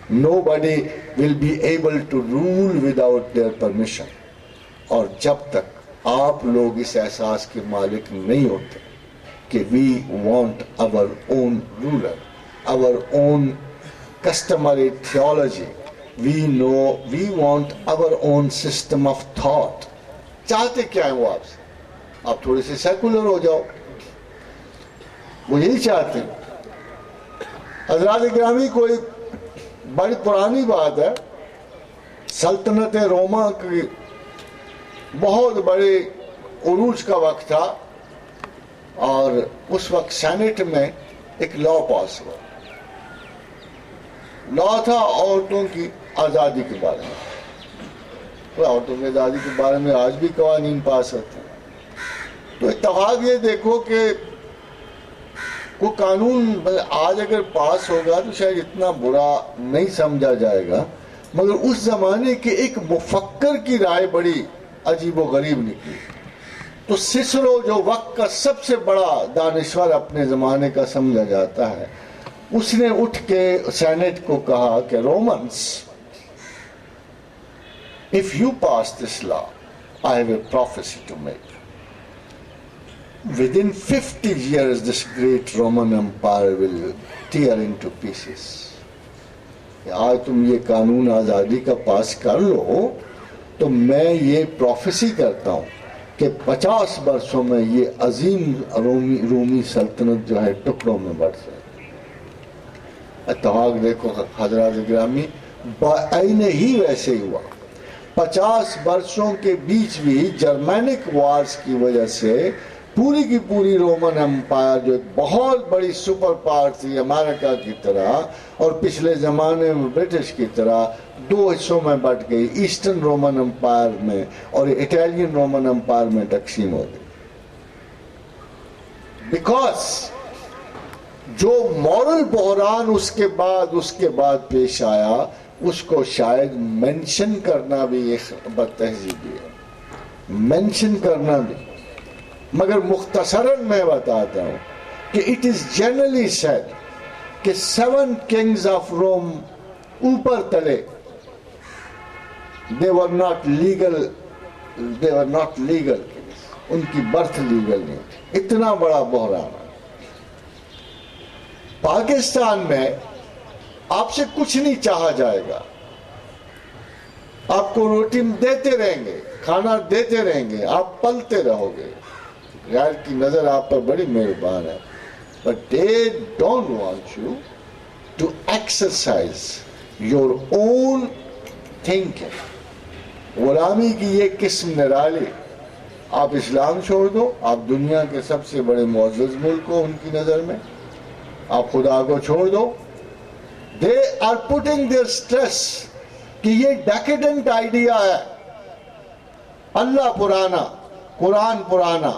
Nobody will be able to rule without their permission. اور جب تک آپ لوگ اس احساس کے مالک نہیں ہوتے کہ we want our own ruler, our own customary theology, we want our own system of thought. چاہتے کیا ہیں وہ آپ سے؟ آپ تھوڑے سے سیکولر ہو جاؤ، وہ یہی چاہتے ہیں۔ حضرات گرامی، کوئی بڑی پرانی بات ہے، سلطنت روما کی بہت بڑے عروج کا وقت تھا، اور اس وقت سینٹ میں ایک لا پاس ہوا، لا تھا عورتوں کی آزادی کے بارے میں۔ عورتوں کی آزادی کے بارے میں آج بھی قوانین پاس ہوتے ہیں۔ تو اتفاق یہ دیکھو کہ وہ قانون آج اگر پاس ہوگا تو شاید اتنا برا نہیں سمجھا جائے گا، مگر اس زمانے کے ایک مفکر کی رائے بڑی عجیب و غریب نکلی۔ تو سسرو جو وقت کا سب سے بڑا دانشور اپنے زمانے کا سمجھا جاتا ہے، اس نے اٹھ کے سینٹ کو کہا کہ Romans, if you pass this law, I have a prophecy to make. Within 50 years, this great Roman Empire will tear into pieces. آج تم یہ قانون آزادی کا پاس کر لو تو میں یہ پروفیسی کرتا ہوں کہ 50 برسوں میں یہ عظیم رومی سلطنت جو ہے ٹکڑوں میں بٹ جائے۔ اتفاق دیکھو حضرات گرامی، بعین ہی ویسے ہی ہوا۔ 50 برسوں کے بیچ بھی جرمینک وارز کی وجہ سے پوری کی پوری رومن امپائر جو ایک بہت بڑی سپر پاور تھی امریکہ کی طرح اور پچھلے زمانے میں برٹش کی طرح، دو حصوں میں بٹ گئی، ایسٹرن رومن امپائر میں اور اٹیلین رومن امپائر میں تقسیم ہو گئی۔ بیکاز جو مورل بحران اس کے بعد پیش آیا، اس کو شاید مینشن کرنا بھی ایک بد تہذیبی ہے، مینشن کرنا بھی۔ مگر مختصراً میں بتاتا ہوں کہ اٹ از جنرلی سیڈ کہ 7 کنگز آف روم اوپر تلے they were not legal ان کی برتھ لیگل نہیں تھی۔ اتنا بڑا بحران ہے۔ پاکستان میں آپ سے کچھ نہیں چاہا جائے گا، آپ کو روٹی دیتے رہیں گے، کھانا دیتے رہیں گے، آپ پلتے رہو گے۔ غیر کی نظر آپ پر بڑی مہربان ہے، but they don't want you to exercise your own thinking۔ غلامی کی یہ قسم نرالی، آپ اسلام چھوڑ دو، آپ دنیا کے سب سے بڑے معزز ملک ہو ان کی نظر میں، آپ خدا کو چھوڑ دو۔ they are putting their stress کہ یہ ڈیکیڈنٹ آئیڈیا ہے، اللہ پرانا، قرآن پرانا،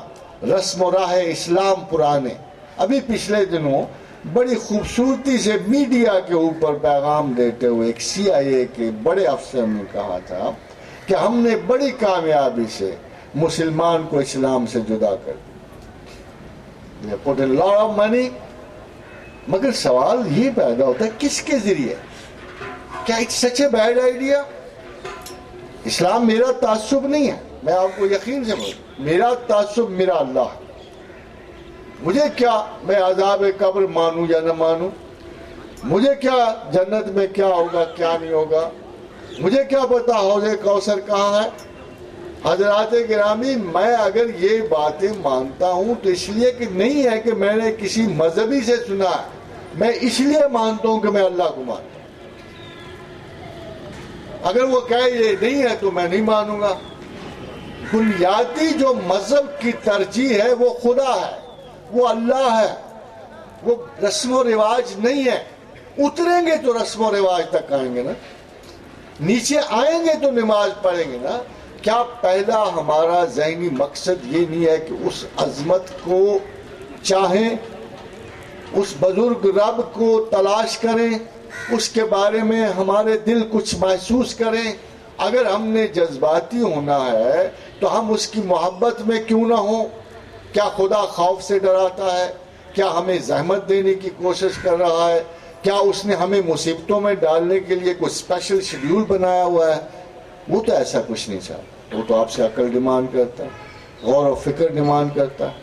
رسم و راہ اسلام پرانے۔ ابھی پچھلے دنوں بڑی خوبصورتی سے میڈیا کے اوپر پیغام دیتے ہوئے ایک CIA کے بڑے افسر نے کہا تھا کہ ہم نے بڑی کامیابی سے مسلمان کو اسلام سے جدا کر دیا۔ They put in a lot of money۔ مگر سوال یہ پیدا ہوتا ہے کس کے ذریعے؟ کیا it's such a bad idea؟ اسلام میرا تعصب نہیں ہے، میں آپ کو یقین سے بولوں، میرا تعصب میرا اللہ۔ مجھے کیا میں عذاب قبر مانوں یا نہ مانوں، مجھے کیا جنت میں کیا ہوگا کیا نہیں ہوگا، مجھے کیا پتا حوض کوثر کہاں ہے۔ حضرات گرامی، میں اگر یہ باتیں مانتا ہوں تو اس لیے کہ نہیں ہے کہ میں نے کسی مذہبی سے سنا ہے، میں اس لیے مانتا ہوں کہ میں اللہ کو مانتا ہوں۔ اگر وہ کہے یہ نہیں ہے تو میں نہیں مانوں گا۔ بنیادی جو مذہب کی ترجیح ہے وہ خدا ہے، وہ اللہ ہے، وہ رسم و رواج نہیں ہے۔ اتریں گے تو رسم و رواج تک آئیں گے نا، نیچے آئیں گے تو نماز پڑھیں گے نا۔ کیا پہلا ہمارا ذہنی مقصد یہ نہیں ہے کہ اس عظمت کو چاہیں، اس بزرگ رب کو تلاش کریں، اس کے بارے میں ہمارے دل کچھ محسوس کریں؟ اگر ہم نے جذباتی ہونا ہے تو ہم اس کی محبت میں کیوں نہ ہوں؟ کیا خدا خوف سے ڈراتا ہے؟ کیا ہمیں زحمت دینے کی کوشش کر رہا ہے؟ کیا اس نے ہمیں مصیبتوں میں ڈالنے کے لیے کوئی اسپیشل شیڈیول بنایا ہوا ہے؟ وہ تو ایسا کچھ نہیں چاہتا. وہ تو آپ سے عقل ڈیمانڈ کرتا ہے, غور و فکر ڈیمانڈ کرتا ہے.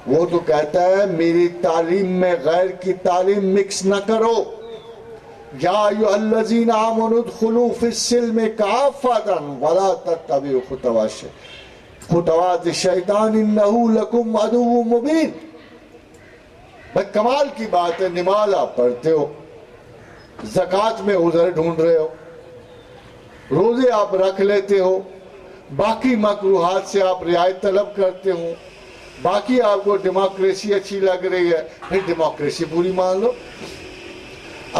وہ تو کہتا ہے میری تعلیم میں غیر کی تعلیم مکس نہ کرو. یا ایھا الذین آمنوا ادخلوا فی السلم کافۃ ولا تتبعوا خطوات الشیطان انہ لکم عدو مبین. بھائی کمال کی بات ہے, نماز آپ پڑھتے ہو, زکوٰۃ میں عذر ڈھونڈ رہے ہو, روزے آپ رکھ لیتے ہو, باقی مکروہات سے آپ رعایت طلب کرتے ہو, باقی آپ کو ڈیموکریسی اچھی لگ رہی ہے, پھر ڈیموکریسی پوری مان لو.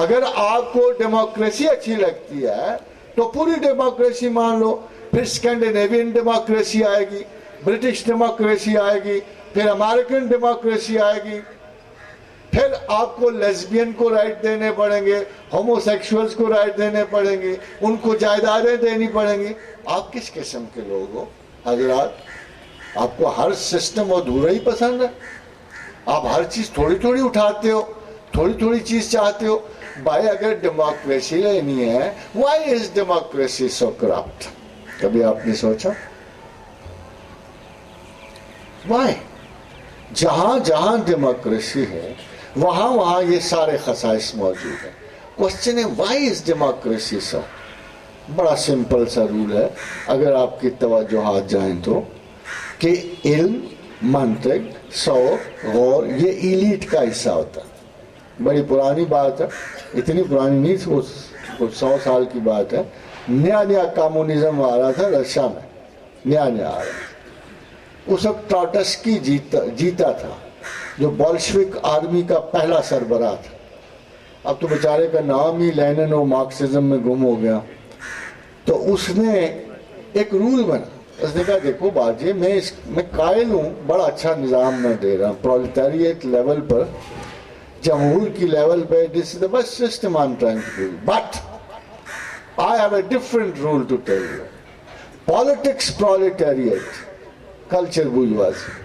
اگر آپ کو ڈیموکریسی اچھی لگتی ہے تو پوری ڈیموکریسی مان لو. پھر اسکینڈینیوین ڈیموکریسی آئے گی, برٹش ڈیموکریسی آئے گی, پھر امریکن ڈیموکریسی آئے گی, پھر آپ کو لیزبین کو رائٹ دینے پڑیں گے, ہومو سیکشولز کو رائٹ دینے پڑیں گے, ان کو جائیدادیں دینی پڑیں گی. آپ کس قسم کے لوگ ہو حضرات؟ آپ کو ہر سسٹم ادھورا ہی پسند ہے؟ آپ ہر چیز تھوڑی تھوڑی اٹھاتے ہو, تھوڑی تھوڑی چیز چاہتے ہو. بھائی اگر ڈیموکریسی لینی ہے, why is democracy so corrupt? کبھی آپ نے سوچا وائی؟ جہاں جہاں ڈیموکریسی ہے وہاں وہاں یہ سارے خصائص موجود ہیں. کوشچن ہے وائی از ڈیموکریسی سو؟ بڑا سمپل سا رول ہے اگر آپ کی توجہات جائیں تو, کہ علم, منطق, شعور, غور یہ ایلیٹ کا حصہ ہوتا ہے. بڑی پرانی بات ہے, اتنی پرانی نہیں, کچھ 100 سال کی بات ہے. نیا نیا کمیونزم آ رہا تھا رشیا میں, نیا نیا آ رہا تھا. اس وقت ٹراٹسکی جیتا تھا, جو بولشوک آرمی کا پہلا سربراہ تھا. اب تو بیچارے کا نام ہی لینن اور مارکسزم میں گم ہو گیا. تو اس نے ایک رول بنا, اس نے کہا دیکھو باجی میں قائل ہوں, بڑا اچھا نظام میں دے رہا ہوں, پرولٹیریٹ لیول پر, جمہور کی لیول پہ, this is the best system I'm trying to do. But I have a different rule to tell you. Politics proletariat, culture bourgeoisie.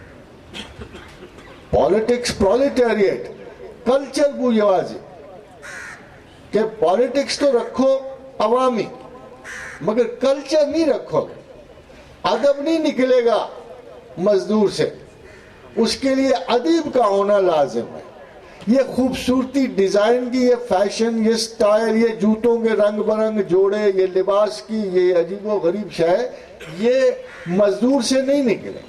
Politics proletariat, culture bourgeoisie. کہ پالیٹکس تو رکھو عوامی, مگر کلچر نہیں رکھو گے. ادب نہیں نکلے گا مزدور سے, اس کے لیے ادیب کا ہونا لازم ہے. یہ خوبصورتی ڈیزائن کی, یہ فیشن, یہ سٹائل, یہ جوتوں کے رنگ برنگ جوڑے, یہ لباس کی یہ عجیب و غریب شے, یہ مزدور سے نہیں نکلے,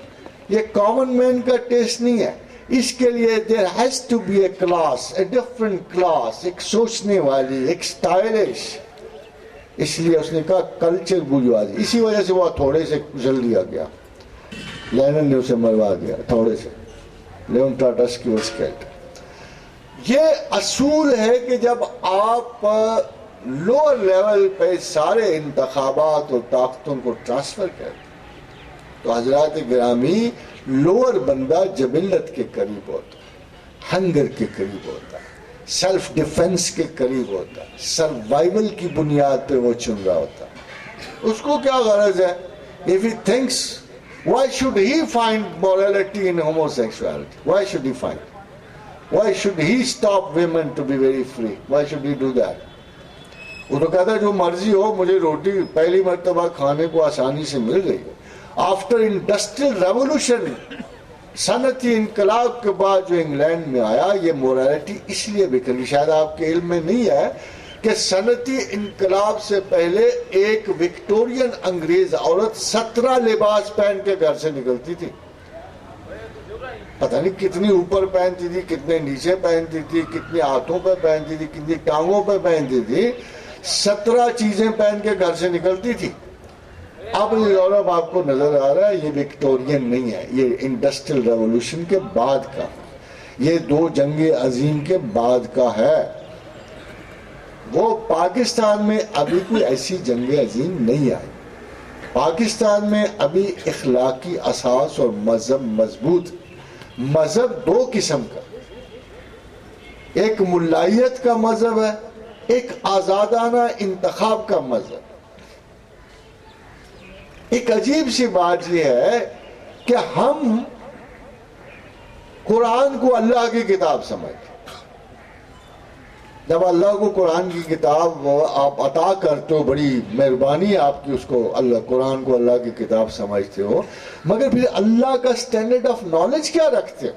یہ کامن مین کا ٹیسٹ نہیں ہے. اس کے لیے there has to be a class, a different class, ایک سوچنے والی, ایک سٹائلش. اس لیے اس نے کہا کلچر بورژوازی. اسی وجہ سے وہ تھوڑے سے کچل دیا گیا, لینن نے اسے مروا دیا تھوڑے سے, لیون ٹراٹسکی واز killed. یہ اصول ہے کہ جب آپ لوور لیول پہ سارے انتخابات اور طاقتوں کو ٹرانسفر کرتے تو حضرات گرامی, لوور بندہ جبلت کے قریب ہوتا ہے, ہنگر کے قریب ہوتا ہے, سیلف ڈیفنس کے قریب ہوتا ہے, سروائیول کی بنیاد پہ وہ چن رہا ہوتا ہے. اس کو کیا غرض ہے؟ if he thinks, why should he find morality in homosexuality? Why should he find? Why should he stop women to be very free? Why should he do that? وہ تو کہتا ہے جو مرضی ہو, مجھے روٹی پہلی مرتبہ کھانے کو آسانی سے مل گئی. آفٹر انڈسٹریل ریولوشن, صنعتی انقلاب کے بعد جو انگلینڈ میں آیا, یہ مورالٹی اس لیے بکھری. شاید آپ کے علم میں نہیں ہے کہ صنعتی انقلاب سے پہلے ایک وکٹورین انگریز عورت 17 لباس پہن کے گھر سے نکلتی تھی. پتہ نہیں کتنی اوپر پہنتی تھی, کتنے نیچے پہنتی تھی, کتنے ہاتھوں پہ پہنتی تھی, کتنی ٹانگوں پہ پہنتی تھی. 17 چیزیں پہن کے گھر سے نکلتی تھی. اب یورپ آپ کو نظر آ رہا ہے یہ وکٹورین نہیں ہے, یہ انڈسٹریل ریولوشن کے بعد کا, یہ 2 جنگ عظیم کے بعد کا ہے. وہ پاکستان میں ابھی کوئی ایسی جنگ عظیم نہیں آئی. پاکستان میں ابھی اخلاقی اساس اور مذہب مضبوط. مذہب 2 قسم کا, ایک ملائیت کا مذہب ہے, ایک آزادانہ انتخاب کا مذہب. ایک عجیب سی بات یہ ہے کہ ہم قرآن کو اللہ کی کتاب سمجھتے. جب اللہ کو قرآن کی کتاب آپ عطا کرتے ہو، بڑی مہربانی آپ کی، اس کو اللہ قرآن کو اللہ کی کتاب سمجھتے ہو، مگر پھر اللہ کا سٹینڈرڈ آف نالج کیا رکھتے ہو؟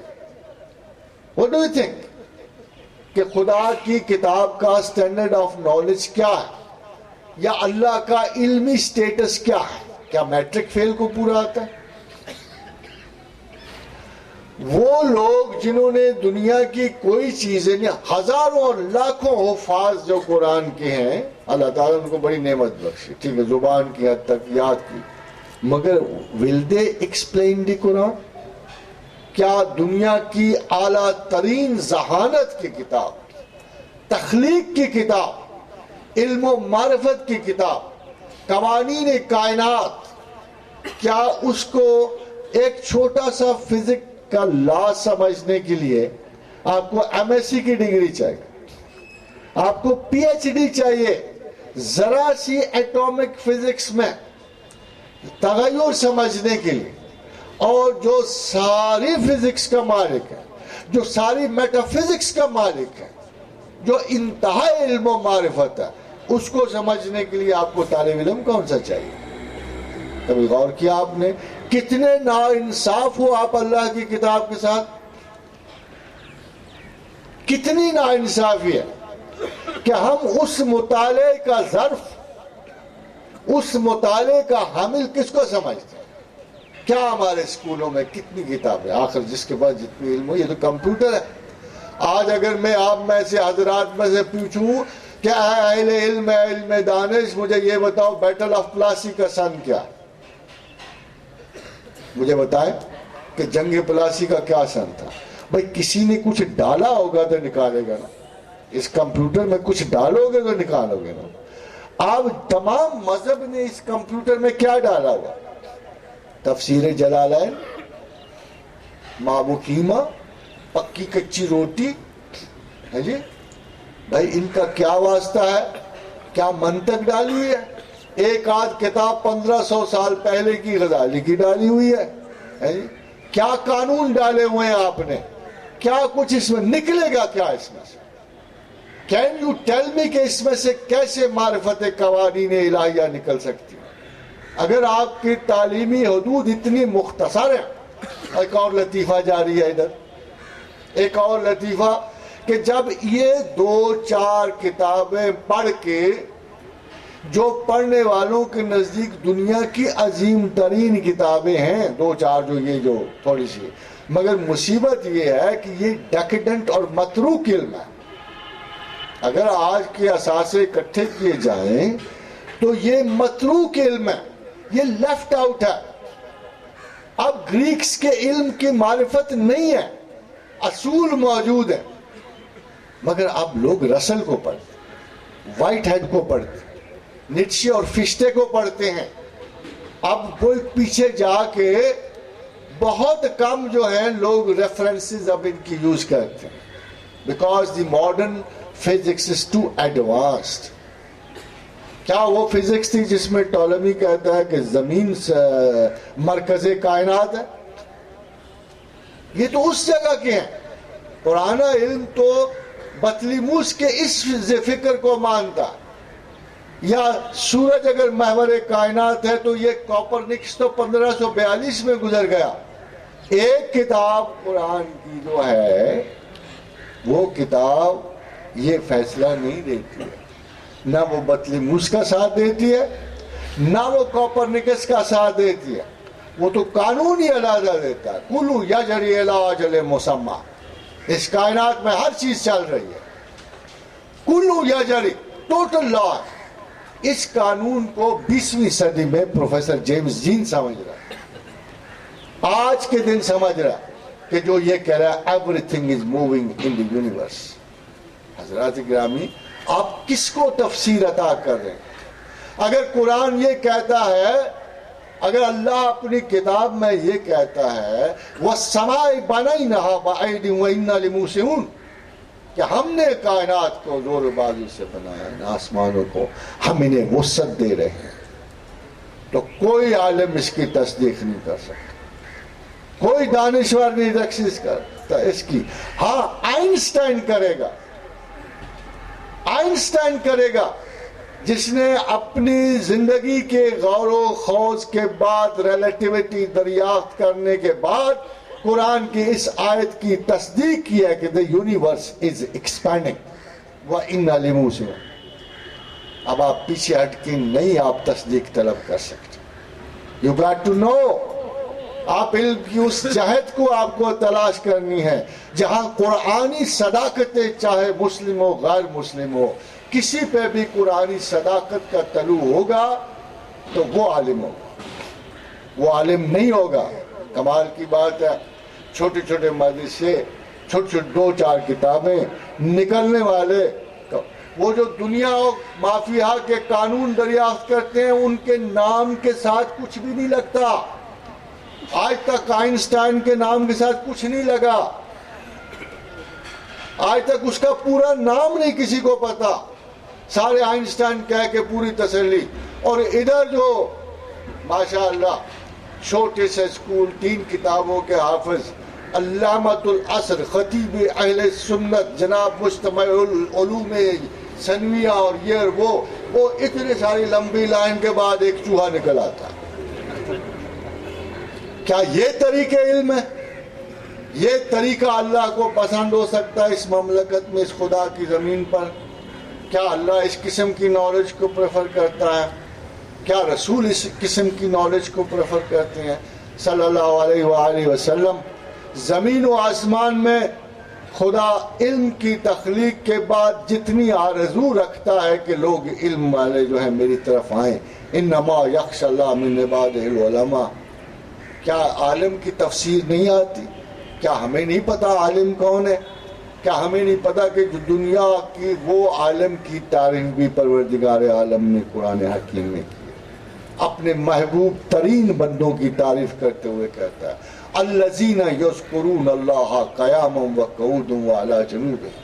What do you think؟ کہ خدا کی کتاب کا سٹینڈرڈ آف نالج کیا ہے، یا اللہ کا علمی سٹیٹس کیا ہے؟ کیا میٹرک فیل کو پورا آتا ہے؟ وہ لوگ جنہوں نے دنیا کی کوئی چیزیں نہیں، ہزاروں اور لاکھوں حفاظ جو قرآن کے ہیں، اللہ تعالیٰ ان کو بڑی نعمت بخشی، ٹھیک ہے، زبان کی حد تک یاد کی، مگر will they explain the قرآن؟ کیا دنیا کی اعلیٰ ترین ذہانت کی کتاب، تخلیق کی کتاب، علم و معرفت کی کتاب، قوانین کائنات، کیا اس کو ایک چھوٹا سا فزکس کا لا سمجھنے کے لیے آپ کو ایم ایس سی کی ڈگری چاہیے، آپ کو پی ایچ ڈی چاہیے، ذرا سی ایٹامک فزکس میں تغیر سمجھنے کے لیے، اور جو ساری فزکس کا مالک ہے، جو ساری میٹا فزکس کا مالک ہے، جو انتہائی علم و معرفت ہے، اس کو سمجھنے کے لیے آپ کو طالب علم کون سا چاہیے؟ کبھی غور کیا آپ نے کتنے نا انصاف ہو آپ اللہ کی کتاب کے ساتھ؟ کتنی نا انصافی ہے کہ ہم اس مطالعے کا ظرف، اس مطالعے کا حامل کس کو سمجھتے ہیں؟ کیا ہمارے اسکولوں میں کتنی کتابیں، آخر جس کے پاس جتنی علم ہو، یہ تو کمپیوٹر ہے۔ آج اگر میں آپ میں سے حضرات میں سے پوچھوں کہ اے اہل علم، اے علم دانش، مجھے یہ بتاؤ بیٹل آف پلاسی کا سن کیا؟ مجھے بتائیں کہ جنگ پلاسی کا کیا سن تھا؟ بھائی کسی نے کچھ ڈالا ہوگا تو نکالے گا نا، اس کمپیوٹر میں کچھ ڈالو گے تو نکالو گے نا۔ آپ تمام مذہب نے اس کمپیوٹر میں کیا ڈالا ہوا؟ تفسیر جلالین، مابو قیمہ، پکی کچی روٹی ہے جی، بھائی ان کا کیا واسطہ ہے؟ کیا منطق ڈالی ہوئی ہے؟ ایک آدھ کتاب 1500 سال پہلے کی غزالی کی ڈالی ہوئی ہے جی؟ کیا قانون ڈالے ہوئے ہیں آپ نے؟ کیا کچھ اس میں نکلے گا کیا اس میں سے؟ کین یو ٹیل می کہ اس میں سے کیسے معرفت قوانین الہیہ نکل سکتی ہے؟ اگر آپ کی تعلیمی حدود اتنی مختصر ہے۔ ایک اور لطیفہ جاری ہے ادھر، ایک اور لطیفہ کہ جب یہ 2-4 کتابیں پڑھ کے، جو پڑھنے والوں کے نزدیک دنیا کی عظیم ترین کتابیں ہیں 2-4، جو یہ جو تھوڑی سی، مگر مصیبت یہ ہے کہ یہ ڈیکیڈنٹ اور متروک علم ہے۔ اگر آج کے اثاثے اکٹھے کیے جائیں تو یہ متروک علم ہے، یہ لیفٹ آؤٹ ہے۔ اب گریکس کے علم کی معرفت نہیں ہے، اصول موجود ہے، مگر اب لوگ رسل کو پڑھتے، وائٹ ہیڈ کو پڑھتے، نیٹشے اور فشتے کو پڑھتے ہیں۔ اب کوئی پیچھے جا کے بہت کم جو ہیں لوگ ریفرنسز اب ان کی یوز کرتے ہیں، because the modern physics is too advanced. کیا وہ فزکس تھی جس میں ٹولمی کہتا ہے کہ زمین مرکز کائنات ہے؟ یہ تو اس جگہ کے ہیں۔ پرانا علم تو بطلیموس کے اس فکر کو مانتا، یا سورج اگر محور کائنات ہے تو یہ کوپرنکس تو 1542 میں گزر گیا۔ ایک کتاب قرآن کی جو ہے، وہ کتاب یہ فیصلہ نہیں دیتی ہے، نہ وہ بطلیموس کا ساتھ دیتی ہے، نہ وہ کوپرنکس کا ساتھ دیتی ہے، وہ تو قانون ہی علیحدہ دیتا ہے۔ کلو یجری الی اجل مسمی، اس کائنات میں ہر چیز چل رہی ہے، کلو یجری، ٹوٹل لا ہے۔ اس قانون کو 20ویں صدی میں پروفیسر جیمز جین سمجھ رہا ہے، آج کے دن سمجھ رہا ہے کہ جو یہ کہہ رہا ہے every thing is moving in the universe. حضرات گرامی، آپ کس کو تفسیر عطا کر رہے ہیں؟ اگر قرآن یہ کہتا ہے، اگر اللہ اپنی کتاب میں یہ کہتا ہے وَالسَّمَاءِ بَنَيْنَهَا بِأَيْدٍ وَإِنَّا لِمُوسِعُونَ، کہ ہم نے کائنات کو زور و بازو سے بنایا ہے، آسمانوں کو ہم انہیں وسعت دے رہے ہیں، تو کوئی عالم اس کی تصدیق نہیں کر سکتا، کوئی دانشور نہیں تخصیص کرتا اس کی۔ ہاں آئنسٹائن کرے گا، آئنسٹائن کرے گا جس نے اپنی زندگی کے غور و خوض کے بعد ریلیٹیوٹی دریافت کرنے کے بعد قرآن کی اس آیت کی تصدیق کی ہے کہ the universe is expanding وَإِنَّ لِمُوسِنَ. اب آپ پیچھے ہٹ کے نہیں آپ تصدیق طلب کر سکتے. You got to know. آپ علم کی اس جہت کو آپ کو تلاش کرنی ہے جہاں قرآنی صداقتیں چاہے مسلم ہو غیر مسلم ہو کسی پہ بھی قرآنی صداقت کا طلوع ہوگا تو وہ عالم ہوگا. وہ عالم نہیں ہوگا. کمال کی بات ہے چھوٹے چھوٹے مدرسے چھوٹے چھوٹے 2-4 کتابیں نکلنے والے وہ جو دنیا اور مافیا کے قانون دریافت کرتے ہیں ان کے نام کے ساتھ کچھ بھی نہیں لگتا. آج تک آئنسٹائن کے نام کے ساتھ کچھ نہیں لگا. آج تک اس کا پورا نام نہیں کسی کو پتا. سارے آئنسٹائن کہہ کے پوری تسلی. اور ادھر جو ماشاءاللہ چھوٹے سے اسکول 3 کتابوں کے حافظ علامۃ العصر خطیب اہل سنت جناب مجتمع العلوم ثانویہ اور یہ وہ اتنے ساری لمبی لائن کے بعد ایک چوہا نکل آتا. کیا یہ طریقہ علم ہے؟ یہ طریقہ اللہ کو پسند ہو سکتا ہے اس مملکت میں اس خدا کی زمین پر؟ کیا اللہ اس قسم کی نالج کو پریفر کرتا ہے؟ کیا رسول اس قسم کی نالج کو پریفر کرتے ہیں صلی اللہ علیہ وآلہ وسلم؟ زمین و آسمان میں خدا علم کی تخلیق کے بعد جتنی آرزو رکھتا ہے کہ لوگ علم والے جو ہیں میری طرف آئیں. انما یخشی اللہ من عبادہ العلماء. کیا عالم کی تفسیر نہیں آتی؟ کیا ہمیں نہیں پتا عالم کون ہے؟ کیا ہمیں نہیں پتا کہ جو دنیا کی وہ عالم کی تعریف بھی پروردگار عالم نے قرآن حکیم میں کی؟ اپنے محبوب ترین بندوں کی تعریف کرتے ہوئے کہتا ہے الذین یذکرون اللہ قیاما وقعودا وعلی جنوبہم.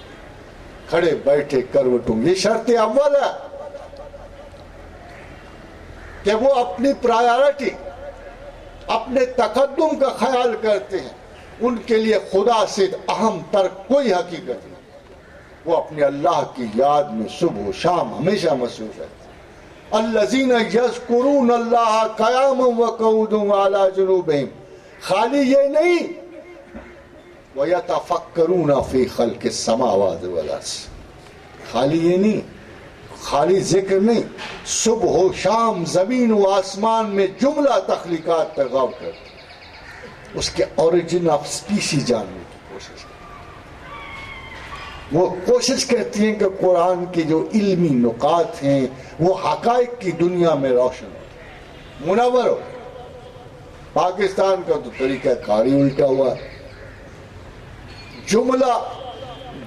کھڑے بیٹھے کروٹوں. یہ شرط اول ہے کہ وہ اپنی پرائیورٹی اپنے تقدم کا خیال کرتے ہیں. ان کے لیے خدا سے اہم تر کوئی حقیقت نہیں. وہ اپنے اللہ کی یاد میں صبح و شام ہمیشہ مصروف رہتے ہیں. الذین یذکرون اللہ قیاما وقعودا وعلی جنوبہم. خالی یہ نہیں وَيَتَفَكَّرُونَ فِي خَلْقِ السَّمَاوَاتِ وَالْأَرْضِ. خالی یہ نہیں خالی ذکر نہیں صبح و شام زمین و آسمان میں جملہ تخلیقات پر غور کرتے اس کے اوریجن آف اسپیسی جاننے کی کوشش کرتے. وہ کوشش کرتی ہیں کہ قرآن کے جو علمی نکات ہیں وہ حقائق کی دنیا میں روشن ہو منور ہو. پاکستان کا تو طریقہ کاری الٹا ہوا ہے.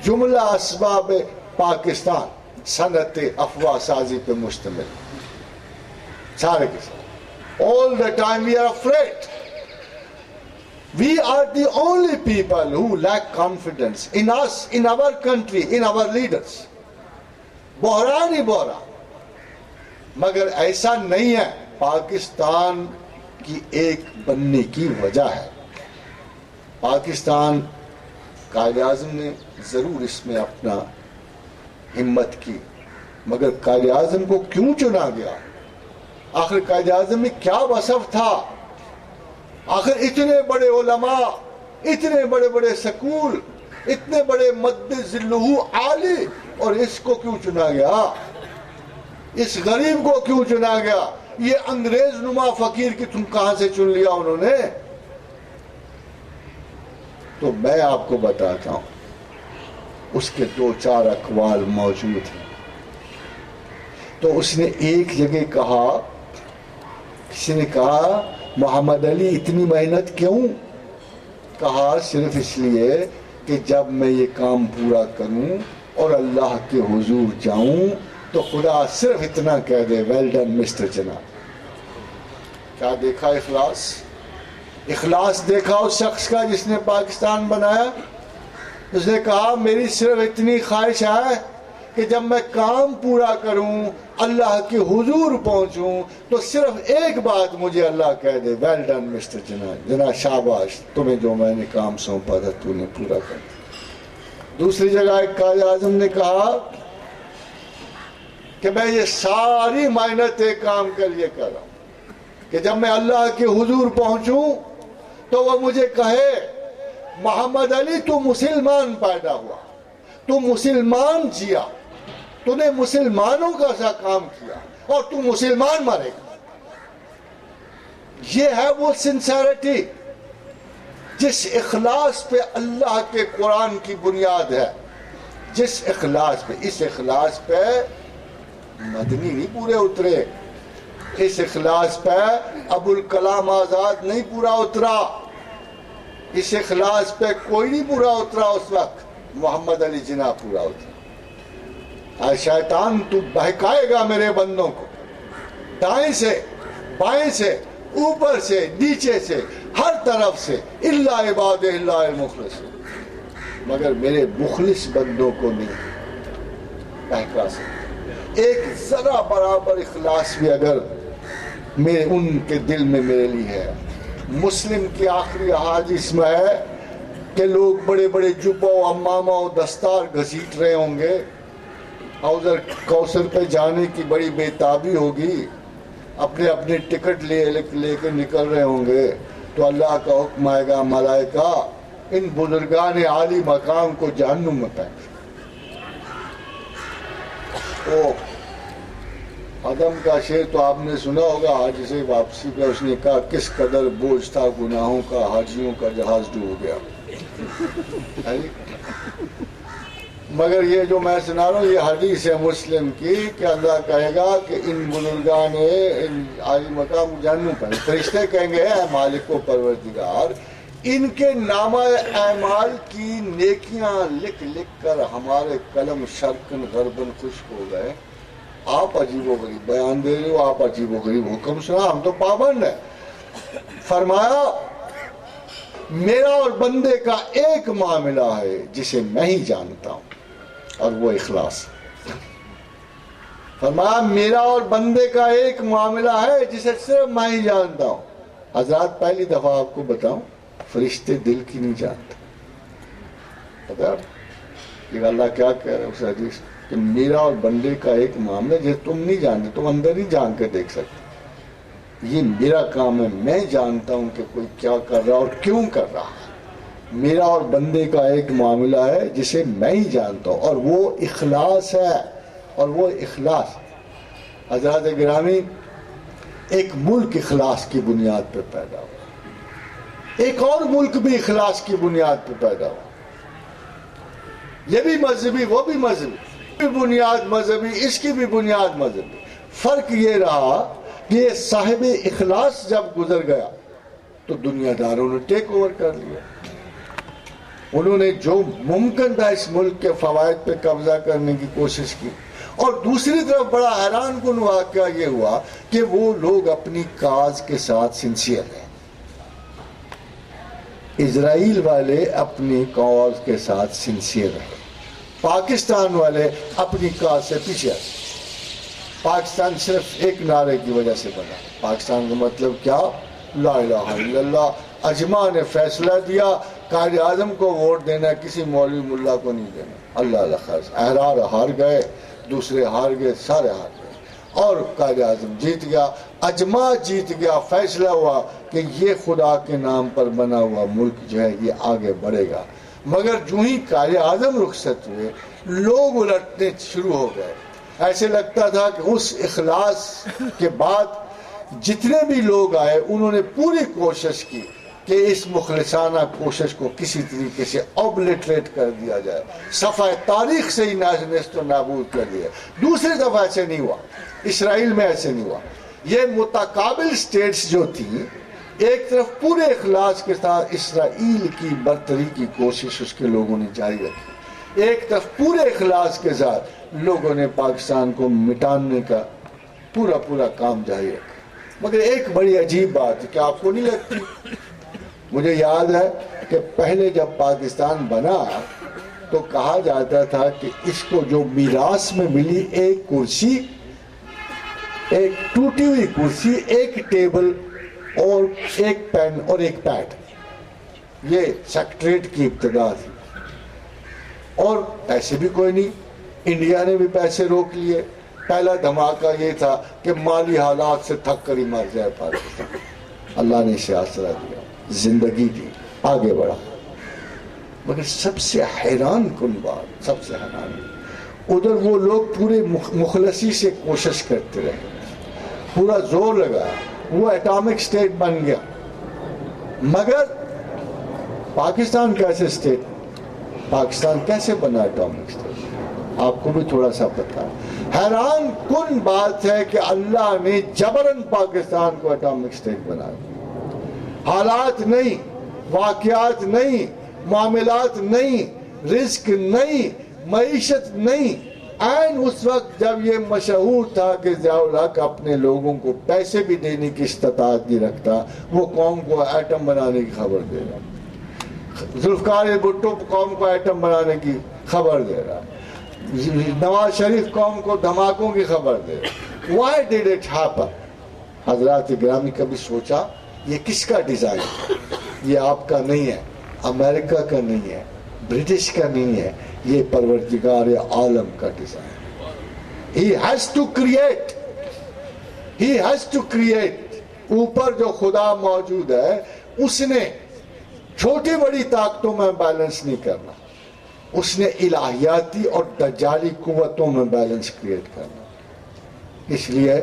جملہ اسباب پاکستان صنعت افواہ سازی پہ مشتمل سارے کے ساتھ. all the time we are afraid. We are the only people who lack confidence in us, in our country, in our leaders. بحران ہی بحران. مگر ایسا نہیں ہے. پاکستان کی ایک بننے کی وجہ ہے. پاکستان قائد اعظم نے ضرور اس میں اپنا ہمت کی مگر قائد اعظم کو کیوں چنا گیا؟ آخر قائد اعظم میں کیا وصف تھا؟ آخر اتنے بڑے علماء اتنے بڑے بڑے سکول اتنے بڑے مد ذلہ عالی اور اس کو کیوں چنا گیا؟ اس غریب کو کیوں چنا گیا؟ یہ انگریز نما فقیر کی تم کہاں سے چن لیا انہوں نے؟ تو میں آپ کو بتاتا ہوں اس کے 2-4 اقوال موجود ہیں. تو اس نے ایک جگہ کہا کسی نے کہا محمد علی اتنی محنت کیوں؟ کہا صرف اس لیے کہ جب میں یہ کام پورا کروں اور اللہ کے حضور جاؤں تو خدا صرف اتنا کہہ دے ویل ڈن مسٹر جناب. کیا دیکھا؟ اخلاص دیکھا اس شخص کا جس نے پاکستان بنایا. اس نے کہا میری صرف اتنی خواہش ہے کہ جب میں کام پورا کروں اللہ کے حضور پہنچوں تو صرف ایک بات مجھے اللہ کہہ دے ویل ڈن مسٹر جناب شاباش تمہیں جو میں نے کام سونپا تھا تو نے پورا کر دیا. دوسری جگہ ایک قائد اعظم نے کہا کہ میں یہ ساری محنت ایک کام کے لیے کر رہا ہوں کہ جب میں اللہ کے حضور پہنچوں تو وہ مجھے کہے محمد علی تو مسلمان پیدا ہوا، تو مسلمان جیا، تو نے مسلمانوں کا سا کام کیا اور تو مسلمان مرے گا۔ یہ ہے وہ سنسیریٹی جس اخلاص پہ اللہ کے قرآن کی بنیاد ہے، جس اخلاص پہ، اس اخلاص پہ مدنی نہیں پورے اترے، اس اخلاص پہ ابوالکلام آزاد نہیں پورا اترا، اس اخلاص پہ کوئی نہیں پورا اترا اس وقت، محمد علی جناح پورا اترا۔ اے شیطان تو بہکائے گا میرے بندوں کو، دائیں سے بائیں سے اوپر سے نیچے سے ہر طرف سے، الا عباد اللہ المخلصین، مگر میرے مخلص بندوں کو نہیں بہکا سکتے۔ ایک ذرا برابر اخلاص بھی اگر میرے ان کے دل میں میرے لیے ہے۔ مسلم کی آخری احادیث میں ہے کہ لوگ بڑے بڑے جبہ و عمامہ و دستار گھسیٹ رہے ہوں گے، حوض کوثر پہ جانے کی بڑی بےتابی ہوگی، اپنے اپنے ٹکٹ لے کے نکل رہے ہوں گے، تو اللہ کا حکم آئے گا ملائکہ ان بزرگان عالی مقام کو جہنم میں پھینک۔ او آدم کا شعر تو آپ نے سنا ہوگا، حج سے واپسی پہ اس نے کہا کس قدر بوجھ تھا گناہوں کا، حاجیوں کا جہاز ڈوب گیا۔ مگر یہ جو میں سنا رہا ہوں یہ حدیث ہے مسلم کی کہ اللہ کہے گا کہ ان بزرگان ان عالی مقام جہنم پر، فرشتے کہیں گے اے مالک و پروردگار ان کے نامہ اعمال کی نیکیاں لکھ لکھ کر ہمارے قلم شرقن غربن خشک ہو گئے، آپ عجیب و غریب بیان دے رہے ہو، آپ عجیب و غریب حکم سنا، ہم تو پابند ہیں۔ فرمایا میرا اور بندے کا ایک معاملہ ہے جسے میں ہی جانتا ہوں اور وہ اخلاص۔ فرمایا میرا اور بندے کا ایک معاملہ ہے جسے صرف میں ہی جانتا ہوں۔ حضرات پہلی دفعہ آپ کو بتاؤں فرشتے دل کی نہیں جانتے، پتا یہ اللہ کیا کہہ رہے اس حدیث کہ میرا اور بندے کا ایک معاملہ جسے تم نہیں جانتے، تم اندر ہی جان کے دیکھ سکتے، یہ میرا کام ہے، میں جانتا ہوں کہ کوئی کیا کر رہا اور کیوں کر رہا ہے۔ میرا اور بندے کا ایک معاملہ ہے جسے میں ہی جانتا ہوں اور وہ اخلاص ہے، اور وہ اخلاص حضرات گرامی ایک ملک اخلاص کی بنیاد پہ پیدا ہوا، ایک اور ملک بھی اخلاص کی بنیاد پہ پیدا ہوا، یہ بھی مذہبی وہ بھی مذہبی، بنیاد مذہبی اس کی بھی بنیاد مذہبی۔ فرق یہ رہا کہ یہ صاحب اخلاص جب گزر گیا تو دنیا داروں نے ٹیک اوور کر لیا، انہوں نے جو ممکن تھا اس ملک کے فوائد پہ قبضہ کرنے کی کوشش کی، اور دوسری طرف بڑا حیران کن واقعہ یہ ہوا کہ وہ لوگ اپنی کاز کے ساتھ سنسیئر ہیں۔ اسرائیل والے اپنی کاز کے ساتھ سنسیئر ہیں، پاکستان والے اپنی کاز سے پیچھے ہیں۔ پاکستان صرف ایک نعرے کی وجہ سے بنا، پاکستان کا مطلب کیا؟ لا الہ الا اللہ۔ اجماع نے فیصلہ دیا قائد اعظم کو ووٹ دینا، کسی مولوی ملا کو نہیں دینا، اللہ اللہ خاص۔ احرار ہار گئے، دوسرے ہار گئے، سارے ہار گئے، اور قائد اعظم جیت گیا، اجماع جیت گیا، فیصلہ ہوا کہ یہ خدا کے نام پر بنا ہوا ملک جو ہے یہ آگے بڑھے گا۔ مگر جو ہی قائد اعظم رخصت ہوئے لوگ الٹنے شروع ہو گئے، ایسے لگتا تھا کہ اس اخلاص کے بعد جتنے بھی لوگ آئے انہوں نے پوری کوشش کی کہ اس مخلصانہ کوشش کو کسی طریقے سے اوبلیٹریٹ کر دیا جائے، صفحہ تاریخ سے ہی نیست و نابود کر دیا۔ دوسری دفعہ ایسے نہیں ہوا، اسرائیل میں ایسے نہیں ہوا۔ یہ متقابل سٹیٹس جو تھی، ایک طرف پورے اخلاص کے ساتھ اسرائیل کی برتری کی کوشش اس کے لوگوں نے جاری رکھی، ایک طرف پورے اخلاص کے ساتھ لوگوں نے پاکستان کو مٹانے کا پورا کام جاری رکھا۔ مگر ایک بڑی عجیب بات ہے کہ آپ کو نہیں لگتی، مجھے یاد ہے کہ پہلے جب پاکستان بنا تو کہا جاتا تھا کہ اس کو جو میراث میں ملی ایک کرسی، ایک ٹوٹی ہوئی کرسی، ایک ٹیبل اور ایک پین اور ایک پیڈ، یہ سیکریٹریٹ کی ابتدا تھی، اور پیسے بھی کوئی نہیں، انڈیا نے بھی پیسے روک لیے، پہلا دھماکہ یہ تھا کہ مالی حالات سے تھک کر ہی مر جائے پاکستان. اللہ نے اسے آسرا دیا, زندگی دی, آگے بڑھا. مگر سب سے حیران کن بات, سب سے حیران, ادھر وہ لوگ پورے مخلصی سے کوشش کرتے رہے, پورا زور لگا, وہ اٹامک اسٹیٹ بن گیا. مگر پاکستان کیسے اسٹیٹ, پاکستان کیسے بنا اٹامک اسٹیٹ, آپ کو بھی تھوڑا سا پتا ہے. حیران کن بات ہے کہ اللہ نے جبراً پاکستان کو اٹامک اسٹیٹ بنا دیا. حالات نہیں, واقعات نہیں, معاملات نہیں, رزق نہیں, معیشت نہیں. این اس وقت جب یہ مشہور تھا کہ ضیاء الحق اپنے لوگوں کو پیسے بھی دینے کی استطاعت نہیں رکھتا, وہ قوم کو ایٹم بنانے کی خبر دے رہا. ذوالفقار بھٹو قوم کو ایٹم بنانے کی خبر دے رہا. نواز شریف قوم کو دھماکوں کی خبر دے رہا. Why did it happen? حضرات گرامی کبھی سوچا یہ کس کا ڈیزائن ہے؟ یہ آپ کا نہیں ہے, امریکہ کا نہیں ہے, برٹش کا نہیں ہے, یہ پروردگار عالم کا design. He has to create. He has to create. اوپر جو خدا موجود ہے اس نے چھوٹی بڑی طاقتوں میں بیلنس نہیں کرنا, اس نے الہیاتی اور دجالی قوتوں میں بیلنس کریٹ کرنا. اس لیے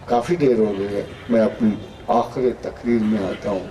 کافی دیر ہو گئی ہے, میں اپنی آخری تقریر میں آتا ہوں.